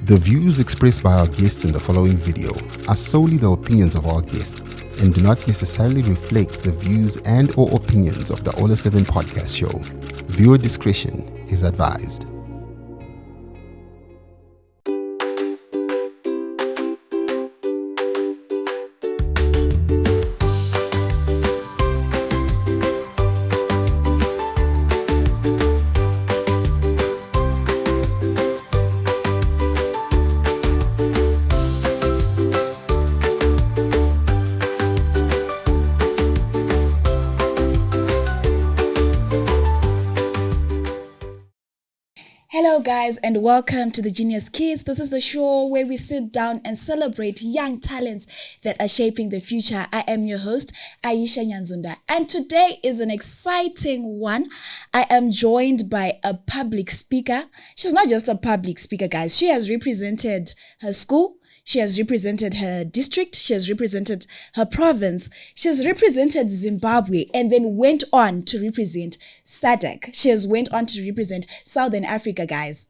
The views expressed by our guests in the following video are solely the opinions of our guests and do not necessarily reflect the views and or opinions of the Ola 7 podcast show. Viewer discretion is advised. Hello guys and welcome to the Genius Kids. This is the show where we sit down and celebrate young talents that are shaping the future. I am your host, Aisha Nyanzunda, and today is an exciting one. I am joined by a public speaker. She's not just a public speaker, guys. She has represented her school. She has represented her district, she has represented her province, she has represented Zimbabwe, and then went on to represent SADC. She has went on to represent Southern Africa, guys.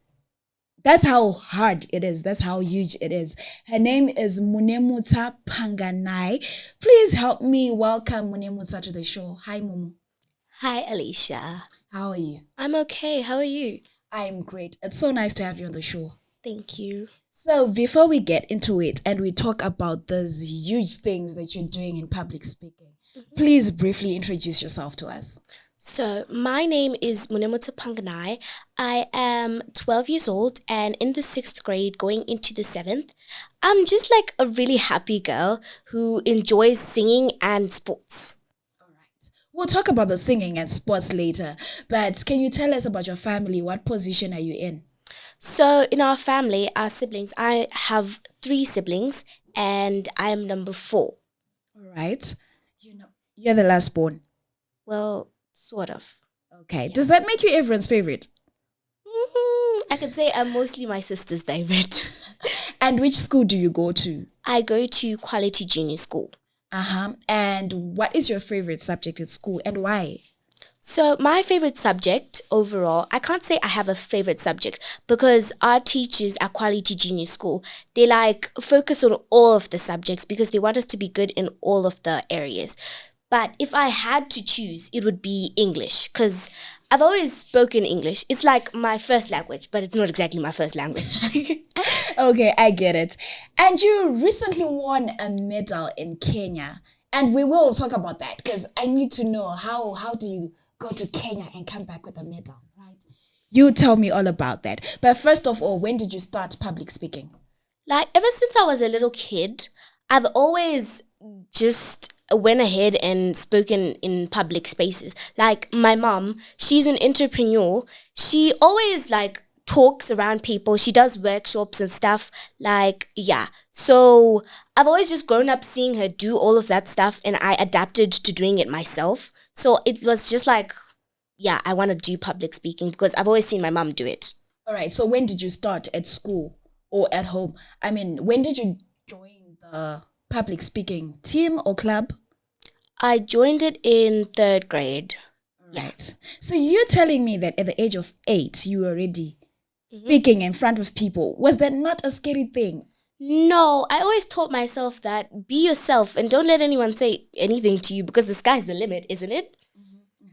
That's how hard it is. That's how huge it is. Her name is Munemutsa Panganai. Please help me welcome Munemutsa to the show. Hi, Mumu. Hi, Alicia. How are you? I'm okay. How are you? I'm great. It's so nice to have you on the show. Thank you. So before we get into it and we talk about those huge things that you're doing in public speaking, please briefly introduce yourself to us. So my name is Munemutsa Panganai. I am 12 years old and in the 6th grade going into the 7th. I'm just like a really happy girl who enjoys singing and sports. All right. We'll talk about the singing and sports later, but can you tell us about your family? What position are you in? So in our family, our siblings, I have 3 siblings and I am number 4. All right. You're the last born. Well, sort of. Okay. Yeah. Does that make you everyone's favorite? I could say I'm mostly my sister's favorite. And which school do you go to? I go to Quality Junior School. And what is your favorite subject at school and why? So my favorite subject overall, I can't say I have a favorite subject because our teachers at Quality Junior School, they like focus on all of the subjects because they want us to be good in all of the areas. But if I had to choose, it would be English because I've always spoken English. It's like my first language, but it's not exactly my first language. Okay, I get it. And you recently won a medal in Kenya. And we will talk about that because I need to know how do you go to Kenya and come back with a medal, right? You tell me all about that. But first of all, when did you start public speaking? Like ever since I was a little kid, I've always just went ahead and spoken in public spaces. Like my mom, she's an entrepreneur. She always like talks around people. She does workshops and stuff. So I've always just grown up seeing her do all of that stuff and I adapted to doing it myself. So it was just like, I want to do public speaking because I've always seen my mom do it. All right. So when did you start at school or at home? I mean, when did you join the public speaking team or club? I joined it in 3rd grade. Right. So you're telling me that at the age of 8, you were already speaking in front of people. Was that not a scary thing? No, I always taught myself that be yourself and don't let anyone say anything to you because the sky's the limit, isn't it?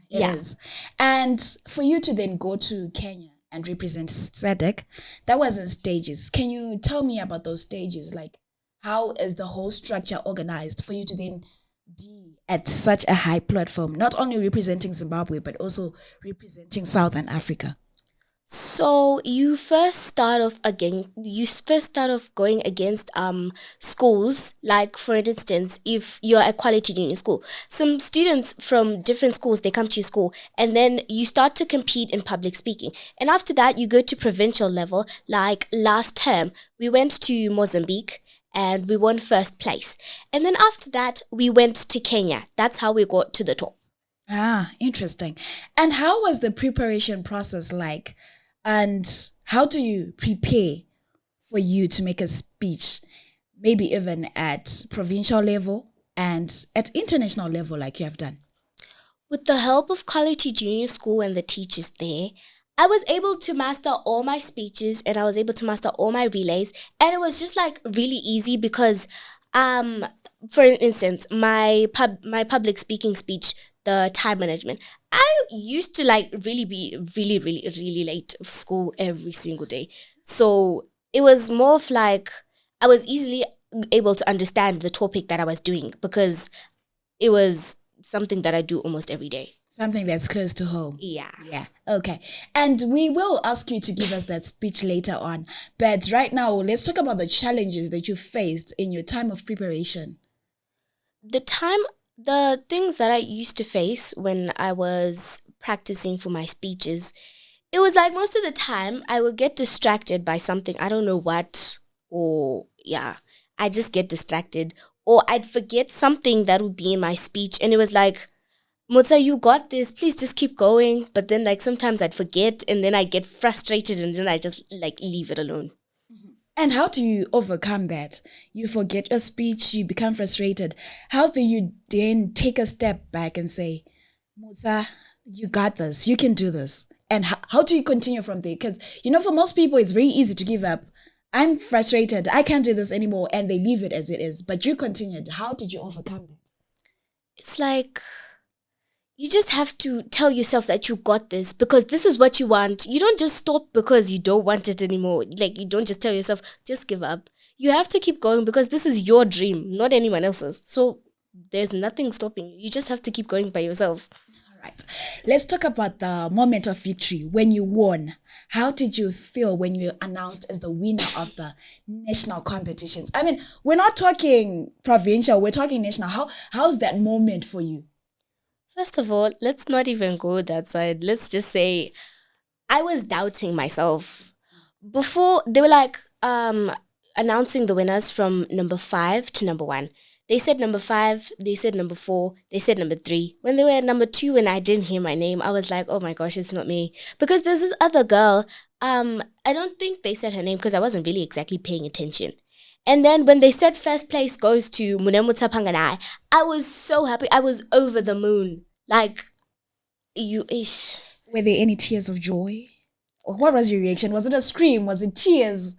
It is. And for you to then go to Kenya and represent SADC, that was in stages. Can you tell me about those stages? Like, how is the whole structure organized for you to then be at such a high platform, not only representing Zimbabwe, but also representing Southern Africa? So you first start off going against schools. Like for instance, if you're at Quality Junior School, some students from different schools, they come to your school and then you start to compete in public speaking. And after that, you go to provincial level. Like last term, we went to Mozambique and we won 1st place. And then after that, we went to Kenya. That's how we got to the top. Interesting. And how was the preparation process like? And how do you prepare for you to make a speech, maybe even at provincial level and at international level like you have done? With the help of Quality Junior School and the teachers there, I was able to master all my speeches and I was able to master all my relays, and it was just like really easy because um for instance, my public speaking speech, the time management, I used to like really be really late of school every single day. So it was more of like I was easily able to understand the topic that I was doing because it was something that I do almost every day. Something that's close to home. Yeah. Yeah. Okay. And we will ask you to give us that speech later on. But right now, let's talk about the challenges that you faced in your time of preparation. The things that I used to face when I was practicing for my speeches, it was like most of the time I would get distracted by something, I don't know what, or yeah, I just get distracted, or I'd forget something that would be in my speech, and it was like, Mutsa, you got this, please just keep going. But then like sometimes I'd forget and then I get frustrated and then I just like leave it alone. And how do you overcome that? You forget your speech, you become frustrated. How do you then take a step back and say, Musa, you got this, you can do this? And how do you continue from there? Because, for most people, it's very easy to give up. I'm frustrated, I can't do this anymore, and they leave it as it is. But you continued. How did you overcome that? It's like you just have to tell yourself that you got this because this is what you want. You don't just stop because you don't want it anymore. Like, you don't just tell yourself, just give up. You have to keep going because this is your dream, not anyone else's. So there's nothing stopping you. You just have to keep going by yourself. All right. Let's talk about the moment of victory when you won. How did you feel when you were announced as the winner of the national competitions? I mean, we're not talking provincial, we're talking national. How's that moment for you? First of all, let's not even go that side. Let's just say I was doubting myself. Before they were like announcing the winners from number 5 to number 1. They said number 5, they said number 4, they said number 3. When they were at number 2 and I didn't hear my name, I was like, oh my gosh, it's not me. Because there's this other girl, I don't think they said her name because I wasn't really exactly paying attention. And then when they said first place goes to Munemutsa and I was so happy. I was over the moon. Like, Were there any tears of joy? Or what was your reaction? Was it a scream? Was it tears?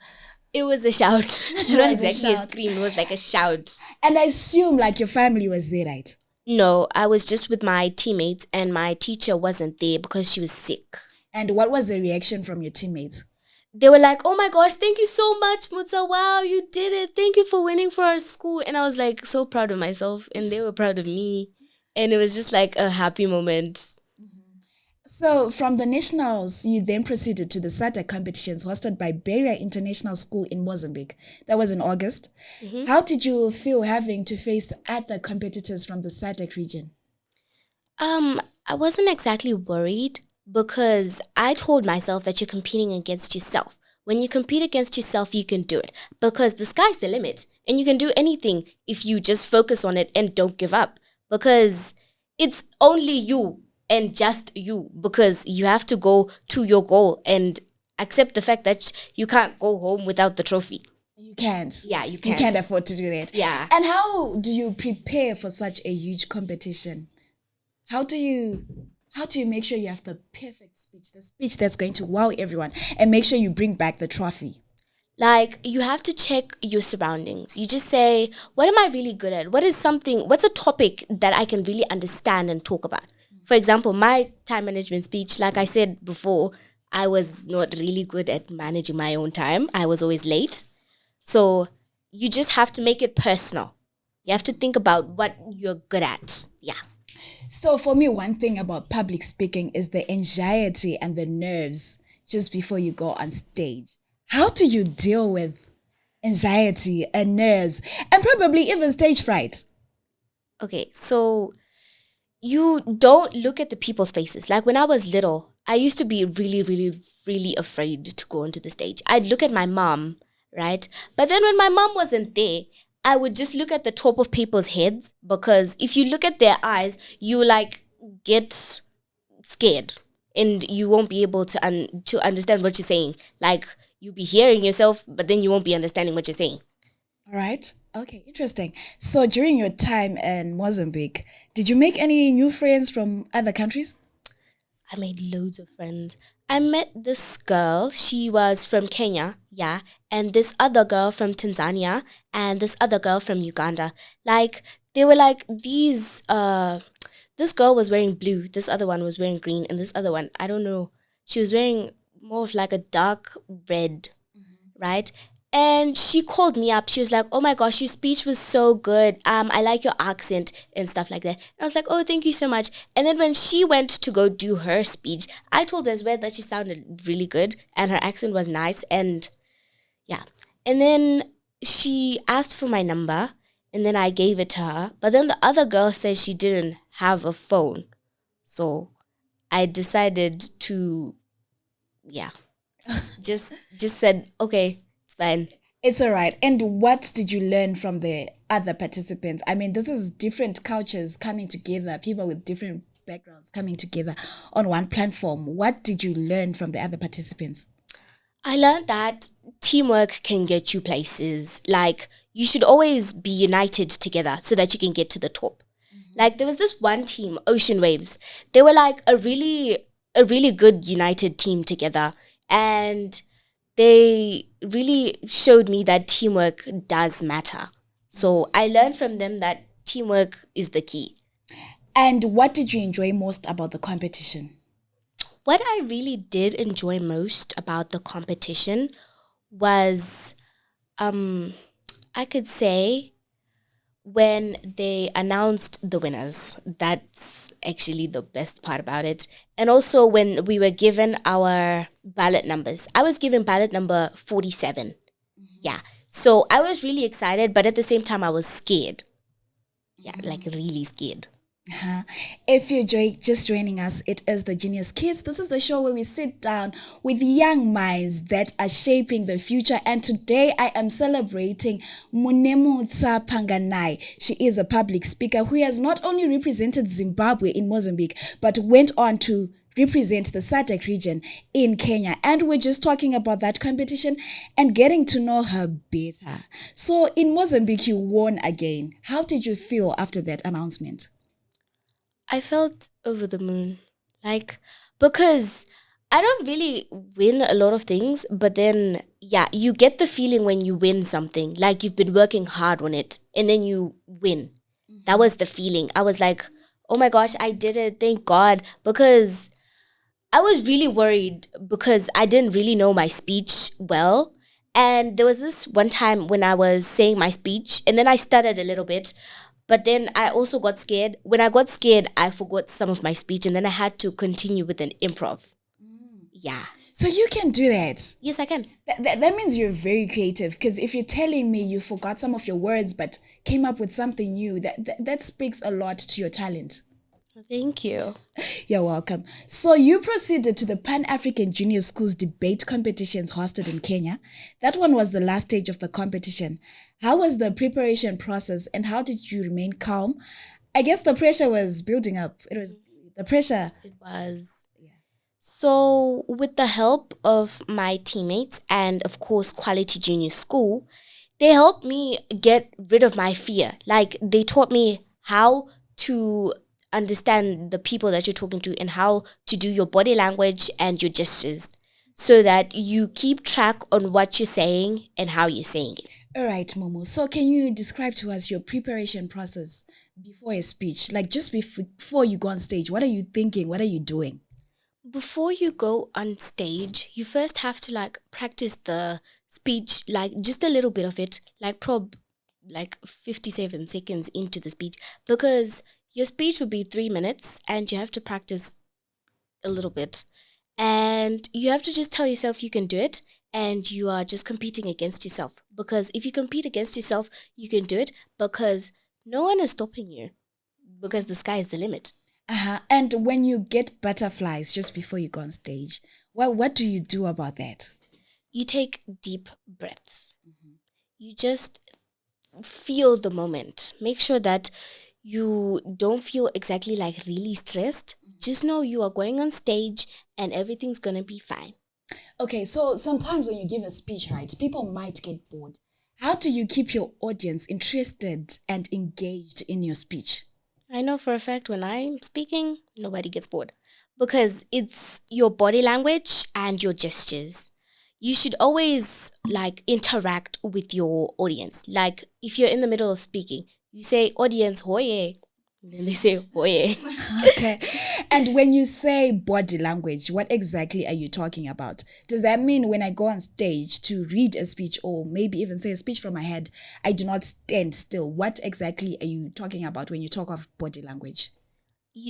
It was a shout. Not exactly a scream. It was like a shout. And I assume like your family was there, right? No, I was just with my teammates and my teacher wasn't there because she was sick. And what was the reaction from your teammates? They were like, oh my gosh, thank you so much, Mutsa. Wow, you did it. Thank you for winning for our school. And I was like so proud of myself and they were proud of me. And it was just like a happy moment. So from the nationals, you then proceeded to the SATA competitions hosted by Beria International School in Mozambique. That was in August. Mm-hmm. How did you feel having to face other competitors from the SADC region? I wasn't exactly worried because I told myself that you're competing against yourself. When you compete against yourself, you can do it because the sky's the limit and you can do anything if you just focus on it and don't give up because it's only you and just you because you have to go to your goal and accept the fact that you can't go home without the trophy. You can't. Yeah, you can't. You can't afford to do that. Yeah. And how do you prepare for such a huge competition? How do you make sure you have the perfect speech, the speech that's going to wow everyone and make sure you bring back the trophy? Like, you have to check your surroundings. You just say, what am I really good at? What's a topic that I can really understand and talk about? For example, my time management speech, like I said before, I was not really good at managing my own time. I was always late. So you just have to make it personal. You have to think about what you're good at. Yeah. So for me, one thing about public speaking is the anxiety and the nerves just before you go on stage. How do you deal with anxiety and nerves and probably even stage fright? Okay, so you don't look at the people's faces. Like when I was little, I used to be really, really, really afraid to go onto the stage. I'd look at my mom, right? But then when my mom wasn't there, I would just look at the top of people's heads because if you look at their eyes, you like get scared and you won't be able to understand what you're saying. Like you'll be hearing yourself, but then you won't be understanding what you're saying. All right. Okay, interesting. So during your time in Mozambique, did you make any new friends from other countries? I made loads of friends. I met this girl. She was from Kenya, yeah, and this other girl from Tanzania, and this other girl from Uganda. Like they were like these. This girl was wearing blue. This other one was wearing green, and this other one, I don't know. She was wearing more of like a dark red, right? And she called me up. She was like, "Oh my gosh, your speech was so good. I like your accent and stuff like that." And I was like, "Oh, thank you so much." And then when she went to go do her speech, I told her as well that she sounded really good and her accent was nice. And yeah. And then she asked for my number and then I gave it to her. But then the other girl said she didn't have a phone. So I decided to, yeah, just said, okay, it's fine. It's all right. And what did you learn from the other participants? I mean, this is different cultures coming together, people with different backgrounds coming together on one platform. What did you learn from the other participants? I learned that teamwork can get you places. Like, you should always be united together so that you can get to the top. Like, there was this one team, Ocean Waves. They were like a really good united team together. And they really showed me that teamwork does matter. So I learned from them that teamwork is the key. And what did you enjoy most about the competition? What I really did enjoy most about the competition was, I could say, when they announced the winners. That's actually the best part about it. And also when we were given our ballot numbers. I was given ballot number 47. Yeah. So I was really excited, but at the same time I was scared. Yeah, like really scared. If you're just joining us, it is the Genius Kids. This is the show where we sit down with young minds that are shaping the future. And today I am celebrating Munemutsa Panganai. She is a public speaker who has not only represented Zimbabwe in Mozambique, but went on to represent the SATA region in Kenya. And we're just talking about that competition and getting to know her better. So in Mozambique, you won again. How did you feel after that announcement? I felt over the moon. Like, because I don't really win a lot of things, but then, yeah, you get the feeling when you win something, like you've been working hard on it, and then you win. That was the feeling. I was like, oh my gosh, I did it. Thank God. Because I was really worried because I didn't really know my speech well. And there was this one time when I was saying my speech, and then I stuttered a little bit. But then I also got scared. When I got scared, I forgot some of my speech and then I had to continue with an improv. Yeah. So you can do that. Yes, I can. That means you're very creative, because if you're telling me you forgot some of your words but came up with something new, that speaks a lot to your talent. Thank you. You're welcome. So you proceeded to the Pan-African Junior Schools debate competitions hosted in Kenya. That one was the last stage of the competition. How was the preparation process and how did you remain calm? I guess the pressure was building up. It was the pressure. It was. So, with the help of my teammates and, of course, Quality Junior School, they helped me get rid of my fear. Like, they taught me how to understand the people that you're talking to and how to do your body language and your gestures so that you keep track on what you're saying and how you're saying it. All right, Momo. So can you describe to us your preparation process before a speech? Like just before you go on stage, what are you thinking? What are you doing? Before you go on stage, you first have to like practice the speech, like just a little bit of it, like 57 seconds into the speech, because your speech will be 3 minutes and you have to practice a little bit. And you have to just tell yourself you can do it and you are just competing against yourself. Because if you compete against yourself, you can do it because no one is stopping you because the sky is the limit. And when you get butterflies just before you go on stage, what do you do about that? You take deep breaths. You just feel the moment. Make sure that you don't feel exactly like really stressed. Just know you are going on stage and everything's going to be fine. Okay, so sometimes when you give a speech, right, people might get bored. How do you keep your audience interested and engaged in your speech? I know for a fact when I'm speaking, nobody gets bored. because it's your body language and your gestures. You should always interact with your audience. Like if you're in the middle of speaking, you say audience hoye. Then they say hoye. Okay. And when you say body language, what exactly are you talking about? Does that mean when I go on stage to read a speech or maybe even say a speech from my head, I do not stand still? What exactly are you talking about when you talk of body language?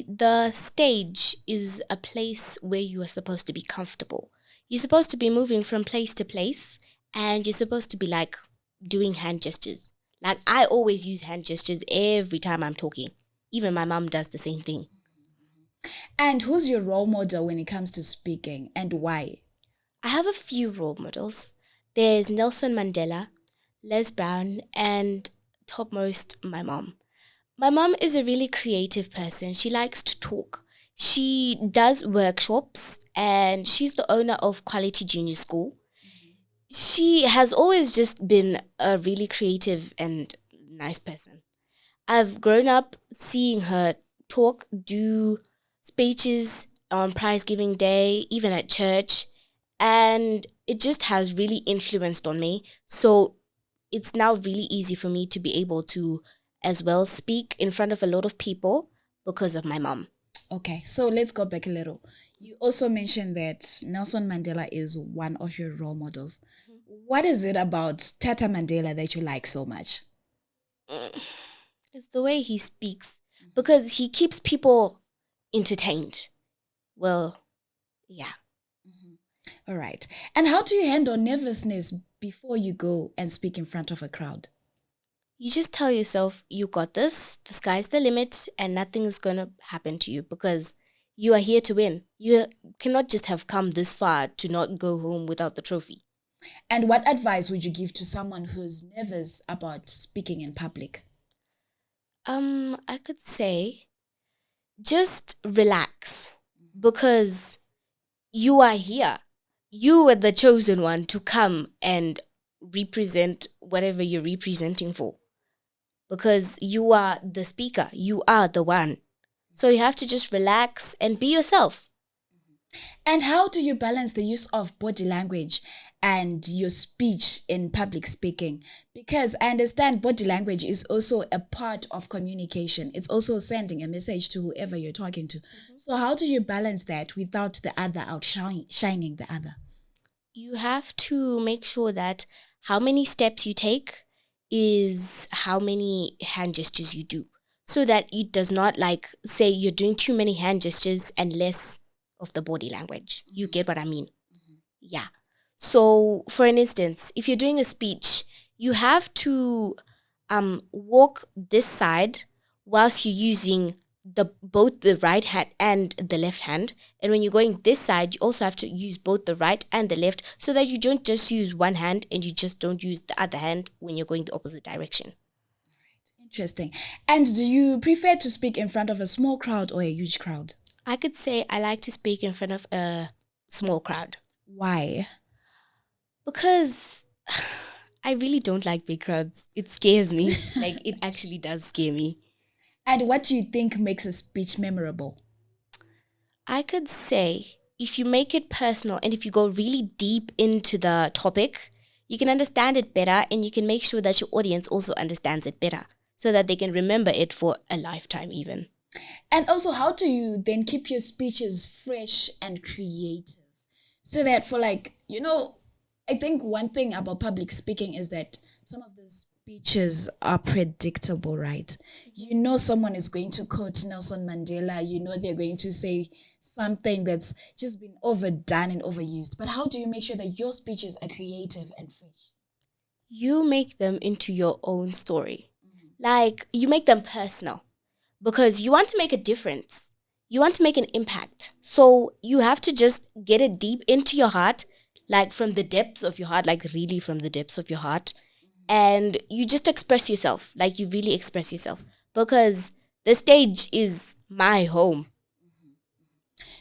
The stage is a place where you are supposed to be comfortable. You're supposed to be moving from place to place, and you're supposed to be doing hand gestures. Like I always use hand gestures every time I'm talking. Even my mom does the same thing. And who's your role model when it comes to speaking and why? I have a few role models. There's Nelson Mandela, Les Brown, and topmost my mom. My mom is a really creative person. She likes to talk. She does workshops and she's the owner of Quality Junior School. She has always just been a really creative and nice person. I've grown up seeing her talk, do speeches on prize giving day, even at church, and it just has really influenced on me. So it's now really easy for me to be able to as well speak in front of a lot of people because of my mom. Okay, so let's go back a little. You also mentioned that Nelson Mandela is one of your role models. What is it about Tata Mandela that you like so much? It's the way he speaks because he keeps people entertained. Well, yeah. All right. And how do you handle nervousness before you go and speak in front of a crowd? You just tell yourself, you got this, the sky's the limit, and nothing is going to happen to you because you are here to win. You cannot just have come this far to not go home without the trophy. And what advice would you give to someone who's nervous about speaking in public? I could say just relax because you are here. You were the chosen one to come and represent whatever you're representing for because you are the speaker. You are the one. So you have to just relax and be yourself. And how do you balance the use of body language and your speech in public speaking? Because I understand body language is also a part of communication. It's also sending a message to whoever you're talking to. So how do you balance that without the other outshining the other? You have to make sure that how many steps you take is how many hand gestures you do. So that it does not say you're doing too many hand gestures and less of the body language. You get what I mean? Yeah. So for an instance, if you're doing a speech, you have to walk this side whilst you're using both the right hand and the left hand. And when you're going this side, you also have to use both the right and the left so that you don't just use one hand and you just don't use the other hand when you're going the opposite direction. Interesting. And do you prefer to speak in front of a small crowd or a huge crowd? I could say I like to speak in front of a small crowd. Why? Because I really don't like big crowds. It scares me. It actually does scare me. And what do you think makes a speech memorable? I could say if you make it personal and if you go really deep into the topic, you can understand it better and you can make sure that your audience also understands it better so that they can remember it for a lifetime even. And also, how do you then keep your speeches fresh and creative? So that I think one thing about public speaking is that some of the speeches are predictable, right? You know someone is going to quote Nelson Mandela, you know they're going to say something that's just been overdone and overused. But how do you make sure that your speeches are creative and fresh? You make them into your own story. You make them personal because you want to make a difference. You want to make an impact. So you have to just get it deep into your heart, from the depths of your heart, really from the depths of your heart. And you just express yourself, you really express yourself because the stage is my home.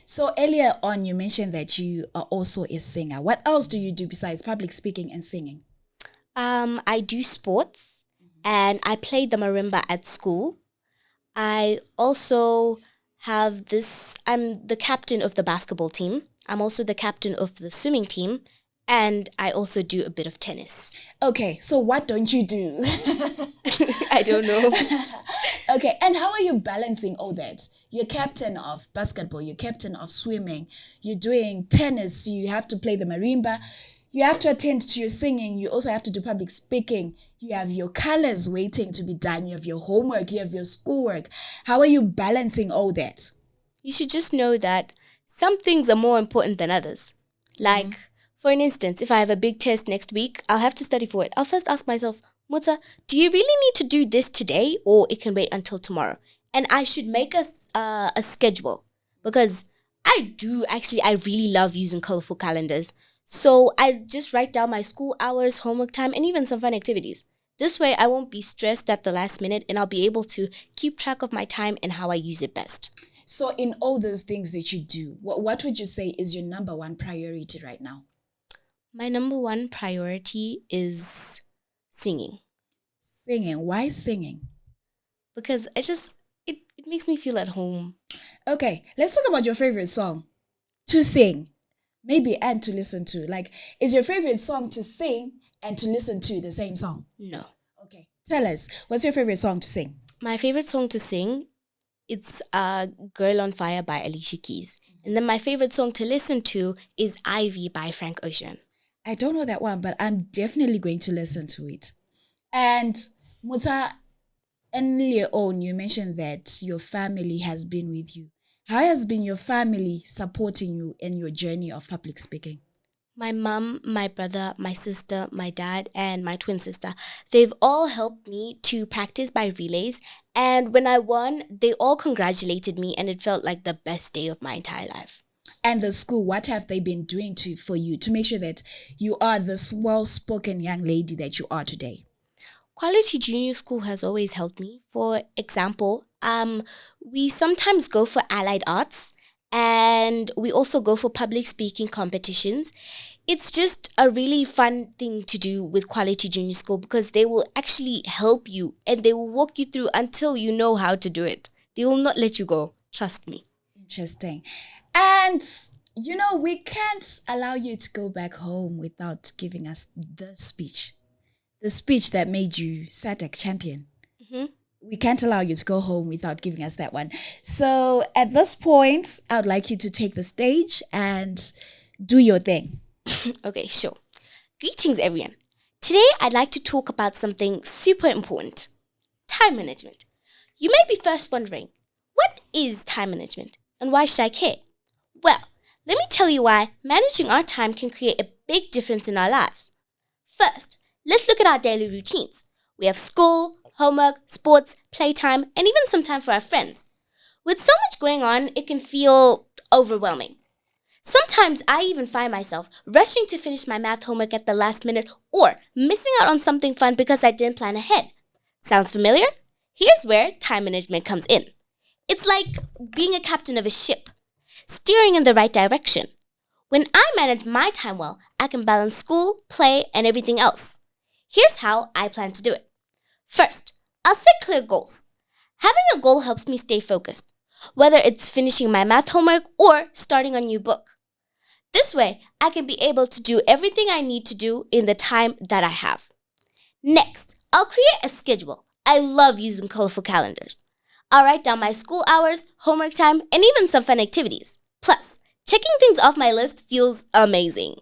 So earlier on, you mentioned that you are also a singer. What else do you do besides public speaking and singing? I do sports and I play the marimba at school. I also have this. I'm the captain of the basketball team. I'm also the captain of the swimming team. And I also do a bit of tennis. Okay, so what don't you do? I don't know. Okay, and how are you balancing all that? You're captain of basketball, you're captain of swimming, you're doing tennis, you have to play the marimba, you have to attend to your singing, you also have to do public speaking, you have your colors waiting to be done, you have your homework, you have your schoolwork. How are you balancing all that? You should just know that some things are more important than others. Like, for an instance, if I have a big test next week, I'll have to study for it. I'll first ask myself, Mutsa, do you really need to do this today or it can wait until tomorrow? And I should make a schedule because I really love using colorful calendars. So I just write down my school hours, homework time, and even some fun activities. This way I won't be stressed at the last minute and I'll be able to keep track of my time and how I use it best. So in all those things that you do, what would you say is your number one priority right now? My number one priority is singing. Singing. Why singing? Because it makes me feel at home. Okay, let's talk about your favorite song to sing, maybe, and to listen to. Like, is your favorite song to sing and to listen to the same song? No. Okay, tell us, what's your favorite song to sing? My favorite song to sing, it's Girl on Fire by Alicia Keys. And then my favorite song to listen to is Ivy by Frank Ocean. I don't know that one, but I'm definitely going to listen to it. And Mutsa, earlier on, you mentioned that your family has been with you. How has been your family supporting you in your journey of public speaking? My mom, my brother, my sister, my dad, and my twin sister, they've all helped me to practice my relays. And when I won, they all congratulated me and it felt like the best day of my entire life. And the school, what have they been doing for you to make sure that you are this well-spoken young lady that you are today? Quality Junior School has always helped me. For example, we sometimes go for allied arts and we also go for public speaking competitions. It's just a really fun thing to do with Quality Junior School because they will actually help you and they will walk you through until you know how to do it. They will not let you go. Trust me. Interesting. And, we can't allow you to go back home without giving us the speech that made you SATA champion. Mm-hmm. We can't allow you to go home without giving us that one. So at this point, I would like you to take the stage and do your thing. Okay, sure. Greetings, everyone. Today, I'd like to talk about something super important. Time management. You may be first wondering, what is time management and why should I care? Well, let me tell you why managing our time can create a big difference in our lives. First, let's look at our daily routines. We have school, homework, sports, playtime, and even some time for our friends. With so much going on, it can feel overwhelming. Sometimes I even find myself rushing to finish my math homework at the last minute or missing out on something fun because I didn't plan ahead. Sounds familiar? Here's where time management comes in. It's like being a captain of a ship, steering in the right direction. When I manage my time well, I can balance school, play, and everything else. Here's how I plan to do it. First, I'll set clear goals. Having a goal helps me stay focused, whether it's finishing my math homework or starting a new book. This way, I can be able to do everything I need to do in the time that I have. Next, I'll create a schedule. I love using colorful calendars. I'll write down my school hours, homework time, and even some fun activities. Plus, checking things off my list feels amazing.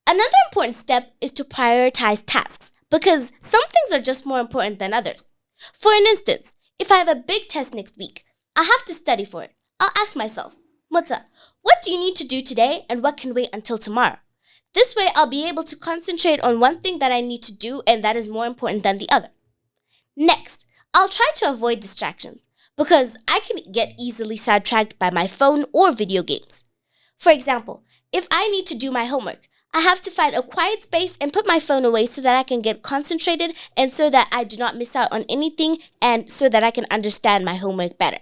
Another important step is to prioritize tasks because some things are just more important than others. For an instance, if I have a big test next week, I have to study for it. I'll ask myself, Mutsa, what do you need to do today and what can wait until tomorrow? This way, I'll be able to concentrate on one thing that I need to do and that is more important than the other. Next, I'll try to avoid distractions because I can get easily sidetracked by my phone or video games. For example, if I need to do my homework, I have to find a quiet space and put my phone away so that I can get concentrated and so that I do not miss out on anything and so that I can understand my homework better.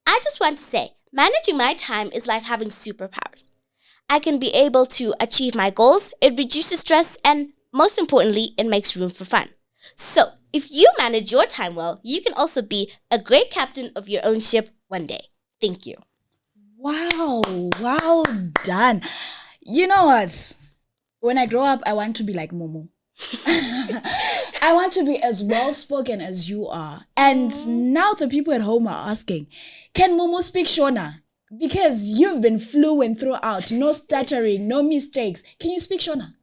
I just want to say, managing my time is like having superpowers. I can be able to achieve my goals, it reduces stress, and most importantly, it makes room for fun. So, if you manage your time well, you can also be a great captain of your own ship one day. Thank you. Wow, well done. You know what? When I grow up, I want to be like Momo. I want to be as well spoken as you are. And now the people at home are asking, can Momo speak Shona? Because you've been fluent throughout, no stuttering, no mistakes. Can you speak Shona?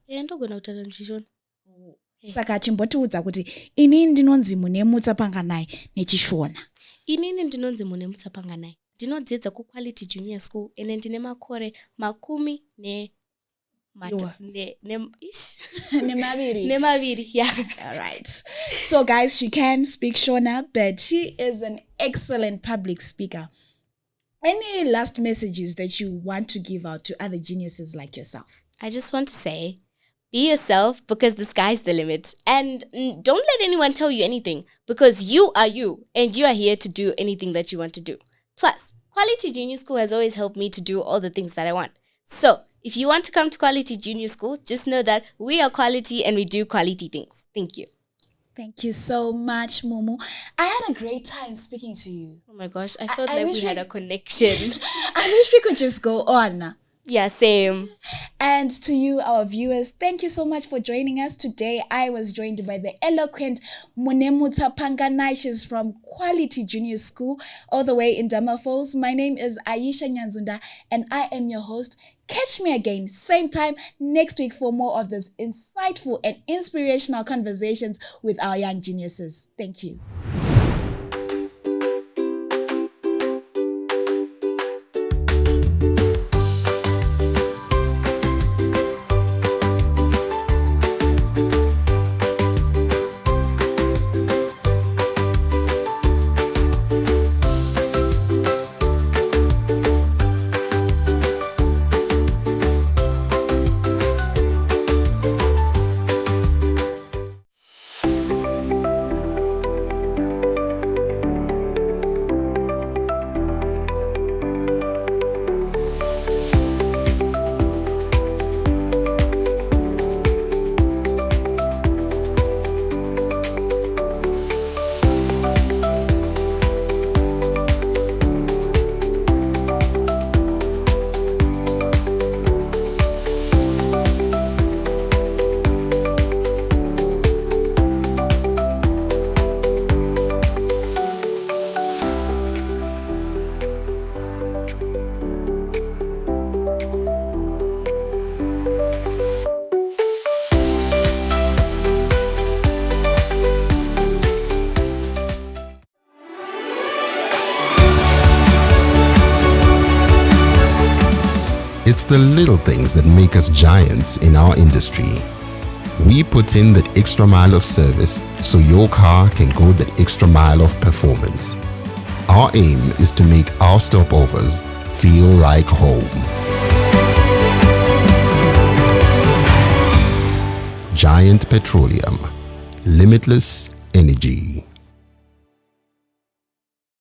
Saka chimbotiudza kuti inini ndinonzi Munemutsa panganai nechishona. Inini ndinonzi Munemutsa panganai. Ndinodzidza ku Quality Junior School ene ndine makore 10 Nemaviri, yeah. All right. So guys, she can speak Shona, but she is an excellent public speaker. Any last messages that you want to give out to other geniuses like yourself? I just want to say, be yourself because the sky's the limit. And don't let anyone tell you anything because you are you and you are here to do anything that you want to do. Plus, Quality Junior School has always helped me to do all the things that I want. So, if you want to come to Quality Junior School, just know that we are quality and we do quality things. Thank you. Thank you so much, Momo. I had a great time speaking to you. Oh my gosh, I felt like we had a connection. I wish we could just go on. Yeah, same. And to you, our viewers, thank you so much for joining us today. I was joined by the eloquent Munemutsa Panganai. She's from Quality Junior School, all the way in Damafos. My name is Aisha Nyanzunda, and I am your host. Catch me again, same time next week for more of these insightful and inspirational conversations with our young geniuses. Thank you. It's the little things that make us giants in our industry. We put in that extra mile of service so your car can go that extra mile of performance. Our aim is to make our stopovers feel like home. Giant Petroleum, limitless energy.